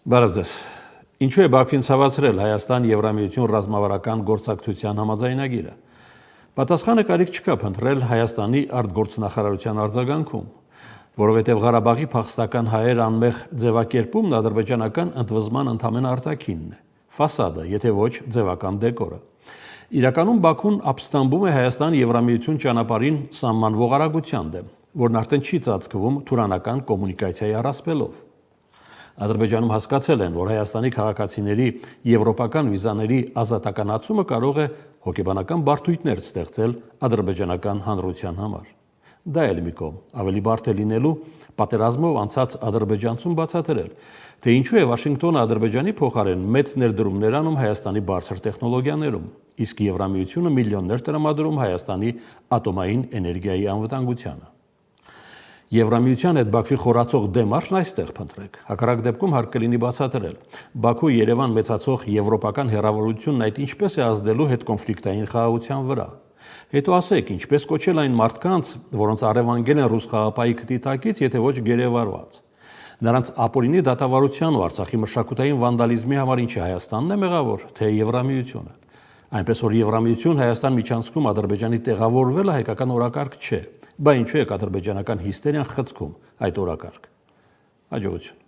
Բարև ձեզ։ Ինչու է Բաքվին ցավացրել Հայաստան-Եվրամիություն ռազմավարական գործակցության համաձայնագիրը։ Պատասխանը կարիք չկա փնտրել Հայաստանի արտգործնախարարության արձագանքում, որովհետև Ղարաբաղի փախստական հայեր անմեղ ձևակերպումն ադրբեջանական ընդվզման ընդամենը արտաքինն է, ֆասադը, եթե ոչ ձևական դեկորը։ Իրականում Բաքուն ապստամբում է Հայաստան-Եվրամիություն ճանապարհին սահմանվող արագության դեմ, որն արդեն չի ծածկվում թուրանական կոմունիկացիայի առասպելով։ Ադրբեջանում հասկացել են, որ Հայաստանի քաղաքացիների եվրոպական վիզաների ազատականացումը կարող է հոգեբանական բարդույթներ ստեղծել ադրբեջանական հանրության համար։ Դա էլ մի կողմ, ավելի բարդ է լինելու պատերազմով անցած ադրբեջանցուն բացատրել, թե ինչու է Վաշինգտոնը Ադրբեջանի փոխարեն մեծ ներդրումներ անում Հայաստանի բարձր տեխնոլոգիաներում, իսկ Եվրամիությունը միլիոններ տրամադրում Հայաստանի ատոմային էներգիայի անվտանգությանը։ Եվրամիության հետ Բաքվի խորացող դեմարշն այստեղ փնտրեք։ Հակառակ դեպքում հարկ կլինի բացատրել. Բաքու-Երևան մեծացող եվրոպական հեռավորությունն այդ ինչպես է ազդելու հետկոնֆլիկտային խաղաղության վրա։ Հետո ասեք, ինչպես կոչել այն մարդկանց, որոնց առևանգել են ռուս խաղապահի քթի տակից, եթե ոչ գերեվարված։ Նրանց ապօրինի դատավարության ու Արցախի մշակութային վանդալիզմի համար ինչ է Հայաստանն է մեղավոր, թե Եվրամիությունը։ Այնպես որ Եվրամիություն Հայաստան միջանցքում Ադրբեջանի տեղավորվելը հայկական օրակարգ չէ, բա ինչու է ադրբեջանական հիստերիան խցքում այդ օրակարգ։ Հաջողություն։